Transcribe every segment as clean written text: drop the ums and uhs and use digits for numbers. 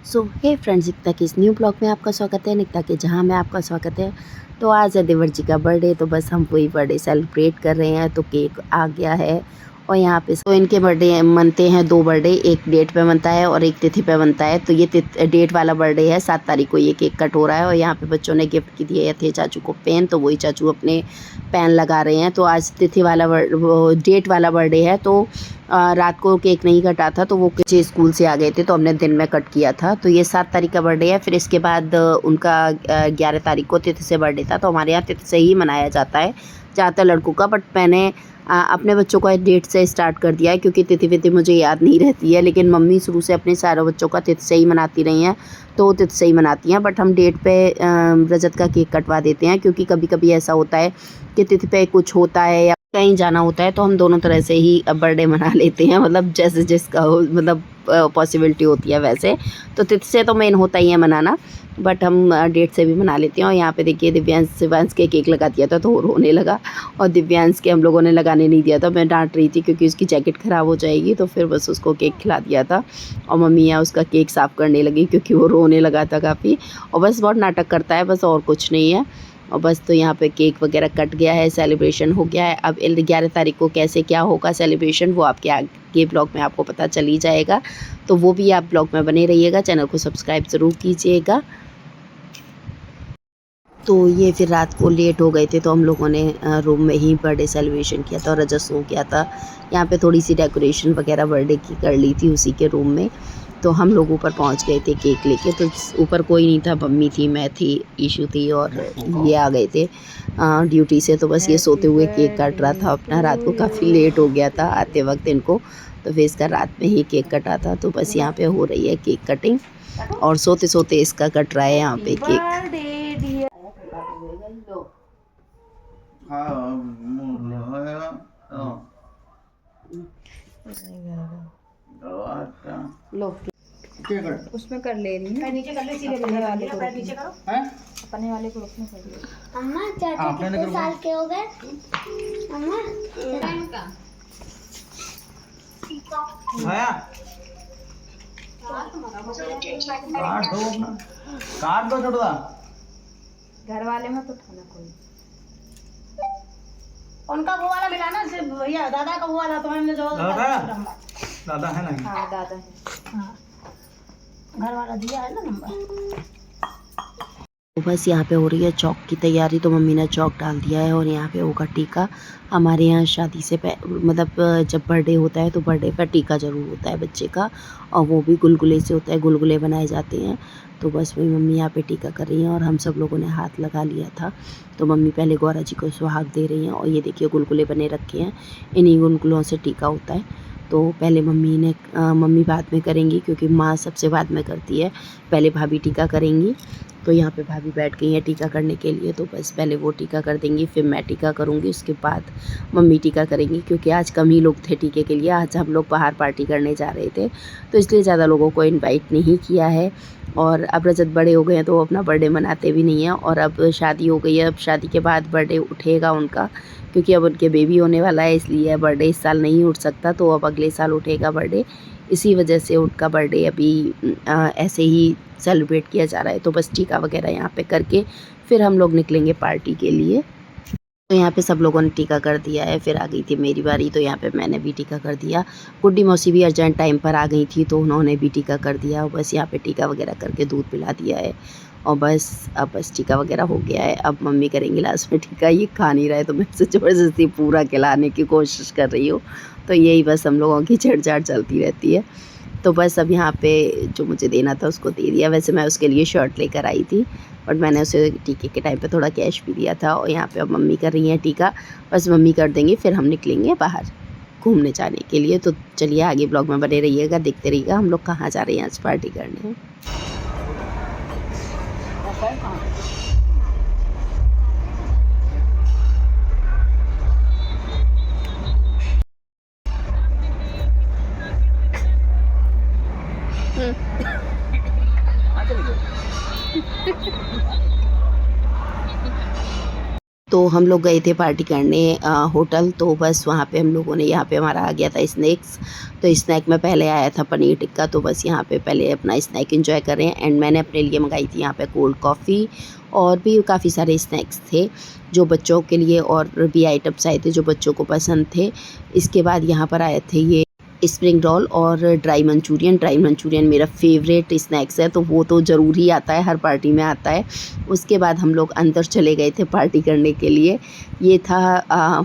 सो हे friends, Nikita के इस new blog में आपका स्वागत है। निकिता के जहाँ में आपका स्वागत है। तो आज है देवर जी का बर्थडे, तो बस हम वही बर्थडे सेलिब्रेट कर रहे हैं। तो केक आ गया है और यहाँ पे तो इनके बर्थडे मनते हैं, दो बर्थडे, एक डेट पे बनता है और एक तिथि पे बनता है। तो ये डेट वाला बर्थडे है, 7 तारीख को ये केक कट हो रहा है। और यहाँ पे बच्चों ने गिफ्ट की दिए थे चाचू को पेन, तो वही चाचू अपने पेन लगा रहे हैं। तो आज तिथि वाला डेट वाला बर्थडे है, तो रात को केक नहीं कटा था, तो वो बच्चे स्कूल से आ गए थे, तो हमने दिन में कट किया था। तो ये 7 तारीख का बर्थडे है। फिर इसके बाद उनका 11 तारीख को तिथि से बर्थडे था। तो हमारे यहाँ तिथि से ही मनाया जाता है ज़्यादातर लड़कों का, बट मैंने अपने बच्चों का डेट से स्टार्ट कर दिया है, क्योंकि तिथि विथि मुझे याद नहीं रहती है। लेकिन मम्मी शुरू से अपने सारे बच्चों का तिथि से ही मनाती रही हैं, तो तिथि से ही मनाती हैं। बट हम डेट पे रजत का केक कटवा देते हैं, क्योंकि कभी कभी ऐसा होता है कि तिथि पे कुछ होता है या कहीं जाना होता है, तो हम दोनों तरह से ही बर्थडे मना लेते हैं। मतलब जैसे जिसका हो, मतलब पॉसिबिलिटी होती है वैसे। तो तिथि से तो मेन होता ही है मनाना, बट हम डेट से भी मना लेते हैं। और यहाँ पे देखिए शिवांश के केक लगा दिया था, तो वो रोने लगा। और दिव्यांश के हम लोगों ने लगाने नहीं दिया था, मैं डांट रही थी क्योंकि उसकी जैकेट ख़राब हो जाएगी। तो फिर बस उसको केक खिला दिया था। और मम्मी यहाँ उसका केक साफ़ करने लगी, क्योंकि वो रोने लगा था काफ़ी। और बस बहुत नाटक करता है, बस और कुछ नहीं है। और बस तो यहाँ पे केक वगैरह कट गया है, सेलिब्रेशन हो गया है। अब 11 तारीख को कैसे क्या होगा सेलिब्रेशन, वो आपके आगे ब्लॉग में आपको पता चल ही जाएगा। तो वो भी आप ब्लॉग में बने रहिएगा, चैनल को सब्सक्राइब ज़रूर कीजिएगा। तो ये फिर रात को लेट हो गए थे, तो हम लोगों ने रूम में ही बर्थडे सेलिब्रेशन किया था और रजत सो गया था। यहाँ पे थोड़ी सी डेकोरेशन वगैरह बर्थडे की कर ली थी उसी के रूम में। तो हम लोग ऊपर पहुँच गए थे केक लेके। तो ऊपर कोई नहीं था, मम्मी थी, मैं थी, ईशू थी और ये आ गए थे ड्यूटी से। तो बस ये सोते हुए केक काट रहा था अपना। रात को काफ़ी लेट हो गया था आते वक्त इनको, तो फिर इसका रात में ही केक कटा था। तो बस यहाँ पे हो रही है केक कटिंग और सोते सोते इसका कट रहा है यहाँ पे केक। लो उसमें कर ले रही हूँ, नीचे कर ले, सीधे अपने वाले को नीचे करो, अपने वाले को उसमें कर ले। अम्मा चाचा कितने साल के हो गए? अम्मा काट दो छोटा। घर वाले मत उठाना कोई। उनका वो वाला मिला सिर्फ भैया दादा का वो वाला, तो हमने जो दादा है ना? हाँ दादा है। हाँ घर वाला दिया है ना नंबर। तो बस यहाँ पे हो रही है चौक की तैयारी। तो मम्मी ने चौक डाल दिया है और यहाँ पे होगा टीका। हमारे यहाँ शादी से मतलब जब बर्थडे होता है तो बर्थडे पर टीका ज़रूर होता है बच्चे का, और वो भी गुलगुले से होता है, गुलगुले बनाए जाते हैं। तो बस वही मम्मी यहाँ पे टीका कर रही हैं और हम सब लोगों ने हाथ लगा लिया था। तो मम्मी पहले गौरा जी को सुहाग दे रही हैं और ये देखिए गुलगुले बने रखे हैं, इन्हीं गुलगुलों से टीका होता है। तो पहले मम्मी बाद में करेंगी, क्योंकि माँ सबसे बाद में करती है, पहले भाभी टीका करेंगी। तो यहाँ पे भाभी बैठ गई हैं टीका करने के लिए। तो बस पहले वो टीका कर देंगी, फिर मैं टीका करूँगी, उसके बाद मम्मी टीका करेंगी। क्योंकि आज कम ही लोग थे टीके के लिए, आज हम लोग बाहर पार्टी करने जा रहे थे, तो इसलिए ज़्यादा लोगों को इनवाइट नहीं किया है। और अब रजत बड़े हो गए हैं, तो वो अपना बर्थडे मनाते भी नहीं हैं। और अब शादी हो गई है, अब शादी के बाद बर्थडे उठेगा उनका, क्योंकि अब उनके बेबी होने वाला है, इसलिए बर्थडे इस साल नहीं उठ सकता। तो अब अगले साल उठेगा बर्थडे, इसी वजह से उनका बर्थडे अभी ऐसे ही सेलिब्रेट किया जा रहा है। तो बस टीका वगैरह यहाँ पे करके फिर हम लोग निकलेंगे पार्टी के लिए। तो यहाँ पे सब लोगों ने टीका कर दिया है, फिर आ गई थी मेरी बारी, तो यहाँ पे मैंने भी टीका कर दिया। गुड्डी मौसी भी अर्जेंट टाइम पर आ गई थी, तो उन्होंने भी टीका कर दिया। और बस यहाँ पे टीका वगैरह करके दूध पिला दिया है और बस अब बस टीका वगैरह हो गया है। अब मम्मी करेंगी लास्ट में टीका। ये खा नहीं रहा है, तो मैं इसे ज़बरदस्ती पूरा खिलाने की कोशिश कर रही हूँ। तो यही बस हम लोगों की छेड़छाड़ चलती रहती है। तो बस अब यहाँ पे जो मुझे देना था उसको दे दिया। वैसे मैं उसके लिए शर्ट लेकर आई थी, बट मैंने उसे टीके के टाइम पे थोड़ा कैश भी दिया था। और यहाँ पे अब मम्मी कर रही हैं टीका, बस मम्मी कर देंगी, फिर हम निकलेंगे बाहर घूमने जाने के लिए। तो चलिए आगे ब्लॉग में बने रहिएगा, देखते रहिएगा हम लोग कहाँ जा रहे हैं आज पार्टी करने। तो हम लोग गए थे पार्टी करने होटल, तो बस वहाँ पे हम लोगों ने, यहाँ पे हमारा आ गया था स्नैक्स। तो स्नैक में पहले आया था पनीर टिक्का, तो बस यहाँ पे पहले अपना स्नैक एंजॉय कर रहे हैं। एंड मैंने अपने लिए मंगाई थी यहाँ पे कोल्ड कॉफ़ी, और भी काफ़ी सारे स्नैक्स थे जो बच्चों के लिए, और भी आइटम्स आए थे जो बच्चों को पसंद थे। इसके बाद यहाँ पर आए थे ये स्प्रिंग रोल और ड्राई मंचूरियन। ड्राई मंचूरियन मेरा फेवरेट स्नैक्स है, तो वो तो ज़रूर ही आता है, हर पार्टी में आता है। उसके बाद हम लोग अंदर चले गए थे पार्टी करने के लिए। ये था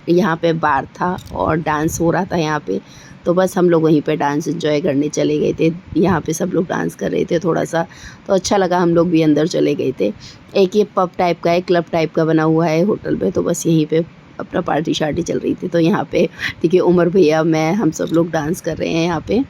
यहाँ पे बार था और डांस हो रहा था यहाँ पे, तो बस हम लोग वहीं पे डांस एंजॉय करने चले गए थे। यहाँ पे सब लोग डांस कर रहे थे थोड़ा सा, तो अच्छा लगा, हम लोग भी अंदर चले गए थे। एक ये पब टाइप का है, क्लब टाइप का बना हुआ है होटल पे, तो बस यहीं पे अपना पार्टी शार्टी चल रही थी। तो यहाँ पे ठीक है, उमर भैया, मैं, हम सब लोग डांस कर रहे हैं यहाँ पे।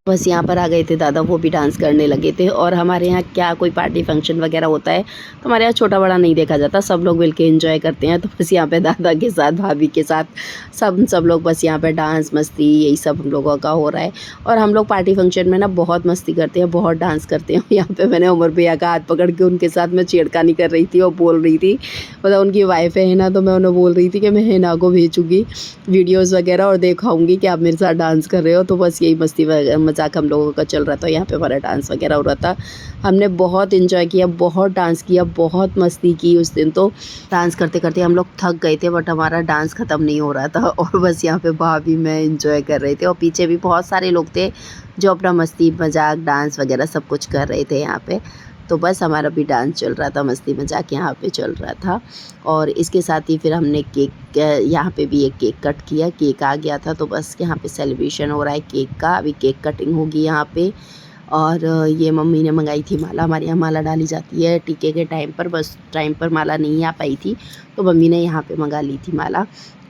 बस यहाँ पर आ गए थे दादा, वो भी डांस करने लगे थे। और हमारे यहाँ क्या कोई पार्टी फंक्शन वगैरह होता है तो हमारे यहाँ छोटा बड़ा नहीं देखा जाता, सब लोग मिलके एंजॉय करते हैं। तो बस यहाँ पे दादा के साथ, भाभी के साथ सब लोग बस यहाँ पे डांस मस्ती यही सब हम लोगों का हो रहा है। और हम लोग पार्टी फंक्शन में ना बहुत मस्ती करते हैं, बहुत डांस करते हैं। यहाँ पे मैंने उमर भैया का हाथ पकड़ के उनके साथ मैं छेड़खानी कर रही थी और बोल रही थी, मतलब उनकी वाइफ है ना, तो मैं उन्हें बोल रही थी कि मैं हिना को भेजूँगी वीडियोज़ वगैरह और दिखाऊँगी कि आप मेरे साथ डांस कर रहे हो। तो बस यही मस्ती मजाक हम लोगों का चल रहा था। यहाँ पे हमारा डांस वगैरह हो रहा था, हमने बहुत एंजॉय किया, बहुत डांस किया, बहुत मस्ती की। उस दिन तो डांस करते करते हम लोग थक गए थे, बट हमारा डांस ख़त्म नहीं हो रहा था। और बस यहाँ पे भाभी मैं एंजॉय कर रहे थे, और पीछे भी बहुत सारे लोग थे जो अपना मस्ती मजाक डांस वगैरह सब कुछ कर रहे थे यहाँ पे। तो बस हमारा भी डांस चल रहा था, मस्ती मजाक यहाँ पे चल रहा था। और इसके साथ ही फिर हमने केक, यहाँ पे भी एक केक कट किया, केक आ गया था, तो बस यहाँ पे सेलिब्रेशन हो रहा है केक का। अभी केक कटिंग होगी यहाँ पे। और ये मम्मी ने मंगाई थी माला, हमारे यहाँ माला डाली जाती है टीके के टाइम पर, बस टाइम पर माला नहीं आ पाई थी तो मम्मी ने यहाँ पे मंगा ली थी माला।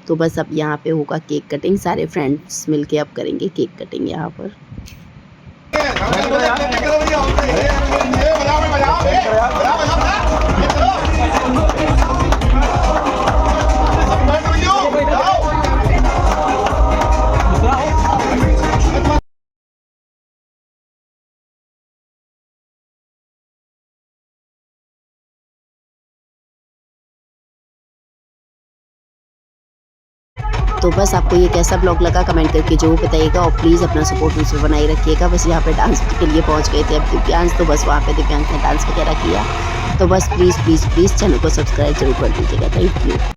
तो बस अब यहाँ पे होगा केक कटिंग, सारे फ्रेंड्स मिलके अब करेंगे केक कटिंग यहाँ पर। तो बस आपको ये कैसा ब्लॉग लगा कमेंट करके ज़रूर बताइएगा, और प्लीज़ अपना सपोर्ट मुझसे बनाए रखिएगा। बस यहाँ पे डांस के लिए पहुँच गए थे अब दिव्यांश, तो बस वहाँ पे दिव्यांश ने डांस वगैरह किया। तो बस प्लीज़ चैनल को सब्सक्राइब जरूर कर दीजिएगा। Thank you.